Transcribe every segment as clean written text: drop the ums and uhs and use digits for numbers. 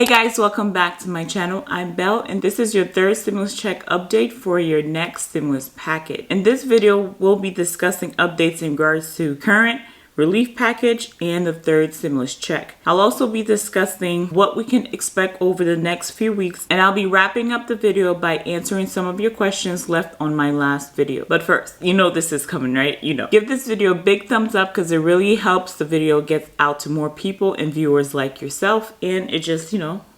Hey guys, welcome back to my channel. I'm Belle and this is your third stimulus check update for your next stimulus packet. In this video, we'll be discussing updates in regards to current relief package and the third stimulus check. I'll also be discussing what we can expect over the next few weeks, and I'll be wrapping up the video by answering some of your questions left on my last video. But first, you know this is coming, right? Give this video a big thumbs up because it really helps the video get out to more people and viewers like yourself, and it just,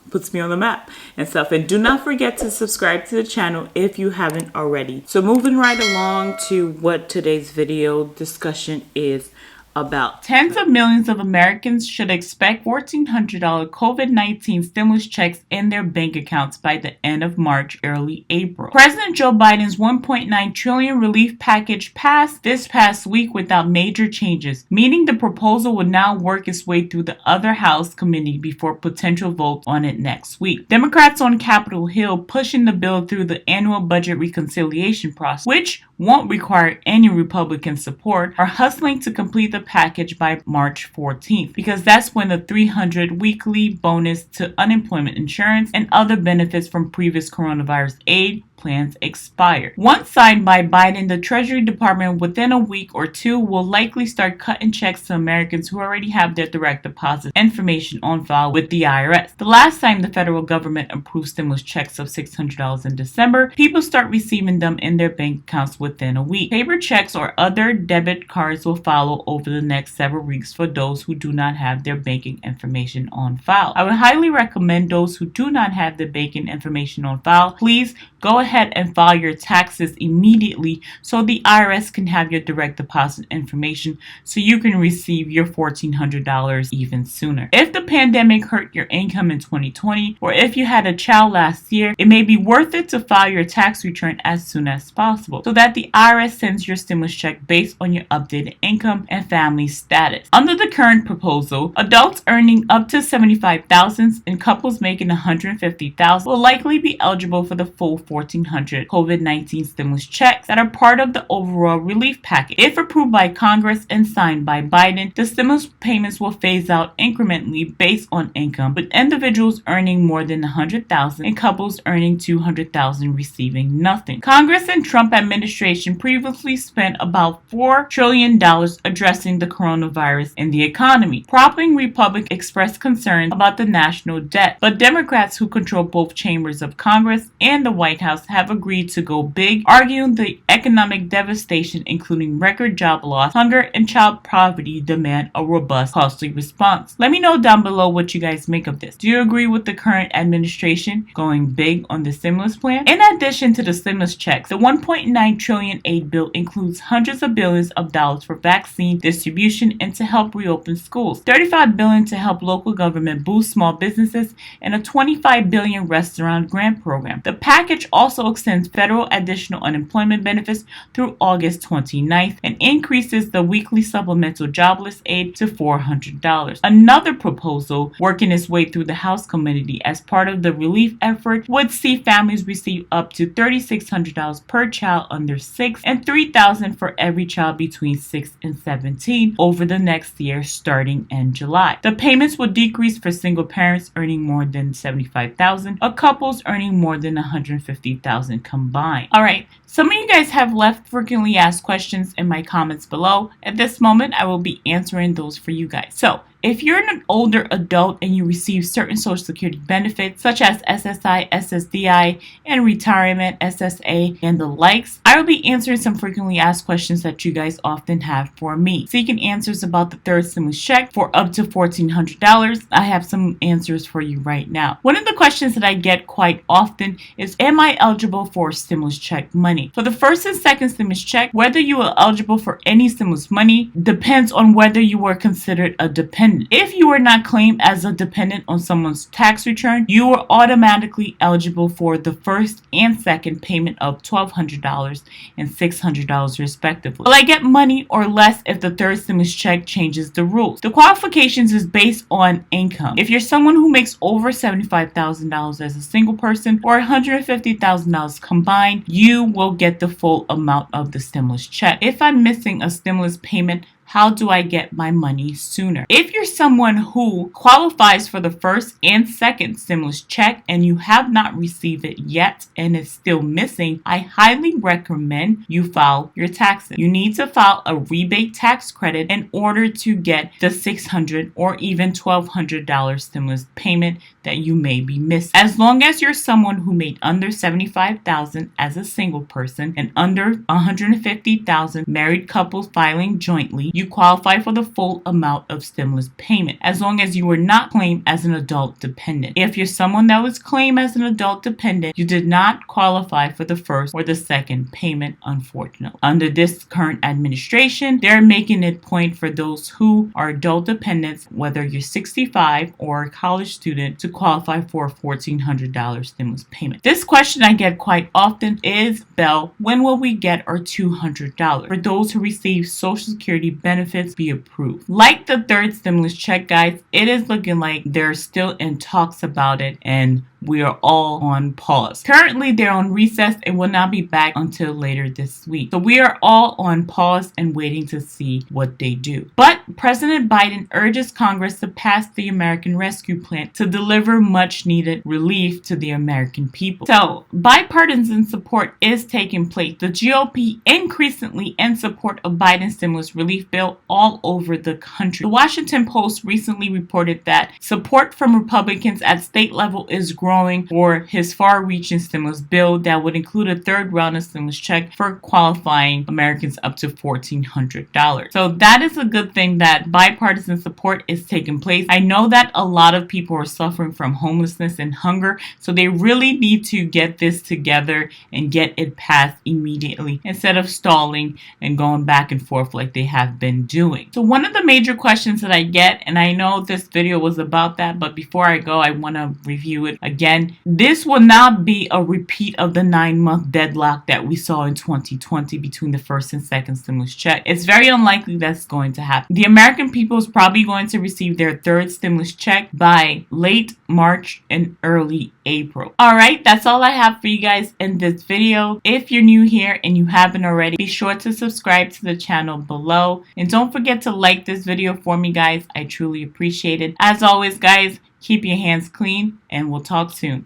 puts me on the map and stuff. And do not forget to subscribe to the channel if you haven't already. So moving right along to what today's video discussion is about. Tens of millions of Americans should expect $1,400 COVID-19 stimulus checks in their bank accounts by the end of March, early April. President Joe Biden's $1.9 trillion relief package passed this past week without major changes, meaning the proposal will now work its way through the other House committee before potential vote on it next week. Democrats on Capitol Hill pushing the bill through the annual budget reconciliation process, which won't require any Republican support, are hustling to complete the package by March 14th, because that's when the $300 weekly bonus to unemployment insurance and other benefits from previous coronavirus aid plans expire. Once signed by Biden, the Treasury Department within a week or two will likely start cutting checks to Americans who already have their direct deposit information on file with the IRS. The last time the federal government approved stimulus checks of $600 in December, people start receiving them in their bank accounts within a week. Paper checks or other debit cards will follow over the next several weeks for those who do not have their banking information on file. I would highly recommend those who do not have their banking information on file, please go ahead and file your taxes immediately so the IRS can have your direct deposit information so you can receive your $1,400 even sooner. If the pandemic hurt your income in 2020, or if you had a child last year, it may be worth it to file your tax return as soon as possible so that the IRS sends your stimulus check based on your updated income and family status. Under the current proposal, adults earning up to $75,000 and couples making $150,000 will likely be eligible for the full $1,400 COVID-19 stimulus checks that are part of the overall relief package. If approved by Congress and signed by Biden, the stimulus payments will phase out incrementally based on income, with individuals earning more than $100,000 and couples earning $200,000 receiving nothing. Congress and Trump administration previously spent about $4 trillion addressing the coronavirus and the economy. Propping Republicans expressed concerns about the national debt, but Democrats who control both chambers of Congress and the White House have agreed to go big, arguing the economic devastation, including record job loss, hunger, and child poverty, demand a robust, costly response. Let me know down below what you guys make of this. Do you agree with the current administration going big on the stimulus plan? In addition to the stimulus checks, the $1.9 trillion aid bill includes hundreds of billions of dollars for vaccine distribution and to help reopen schools, $35 billion to help local government boost small businesses, and a $25 billion restaurant grant program. The package also extends federal additional unemployment benefits through August 29th and increases the weekly supplemental jobless aid to $400. Another proposal working its way through the House committee as part of the relief effort would see families receive up to $3,600 per child under 6 and $3,000 for every child between 6 and 17 over the next year starting in July. The payments will decrease for single parents earning more than $75,000 or couples earning more than $150,000 combined. Alright, some of you guys have left frequently asked questions in my comments below. At this moment, I will be answering those for you guys. So, if you're an older adult and you receive certain Social Security benefits such as SSI, SSDI, and retirement, SSA, and the likes, I will be answering some frequently asked questions that you guys often have for me. Seeking answers about the third stimulus check for up to $1,400, I have some answers for you right now. One of the questions that I get quite often is, am I eligible for stimulus check money? For the first and second stimulus check, whether you are eligible for any stimulus money depends on whether you were considered a dependent. If you were not claimed as a dependent on someone's tax return, you are automatically eligible for the first and second payment of $1,200 and $600 respectively. Will I get money or less if the third stimulus check changes the rules? The qualifications is based on income. If you're someone who makes over $75,000 as a single person or $150,000 combined, you will get the full amount of the stimulus check. If I'm missing a stimulus payment, how do I get my money sooner? If you're someone who qualifies for the first and second stimulus check and you have not received it yet and it's still missing, I highly recommend you file your taxes. You need to file a rebate tax credit in order to get the $600 or even $1,200 stimulus payment that you may be missing. As long as you're someone who made under $75,000 as a single person and under $150,000 married couples filing jointly, you qualify for the full amount of stimulus payment, as long as you were not claimed as an adult dependent. If you're someone that was claimed as an adult dependent, you did not qualify for the first or the second payment, unfortunately. Under this current administration, they're making it point for those who are adult dependents, whether you're 65 or a college student, to qualify for a $1,400 stimulus payment. This question I get quite often is, Belle, when will we get our $200 for those who receive Social Security benefits be approved? Like the third stimulus check, guys, it is looking like they're still in talks about it and we are all on pause. Currently, they're on recess and will not be back until later this week. So we are all on pause and waiting to see what they do. But President Biden urges Congress to pass the American Rescue Plan to deliver much needed relief to the American people. So bipartisan support is taking place. The GOP increasingly in support of Biden's stimulus relief bill all over the country. The Washington Post recently reported that support from Republicans at state level is growing for his far-reaching stimulus bill that would include a third round of stimulus check for qualifying Americans up to $1,400. So that is a good thing that bipartisan support is taking place. I know that a lot of people are suffering from homelessness and hunger, so they really need to get this together and get it passed immediately instead of stalling and going back and forth like they have been doing. So one of the major questions that I get, and I know this video was about that, but before I go, I want to review it again. This will not be a repeat of the 9-month deadlock that we saw in 2020 between the first and second stimulus check. It's very unlikely that's going to happen. The American people is probably going to receive their third stimulus check by late March and early April. All right, that's all I have for you guys in this video. If you're new here and you haven't already, be sure to subscribe to the channel below. And don't forget to like this video for me, guys. I truly appreciate it. As always, guys, keep your hands clean and we'll talk soon.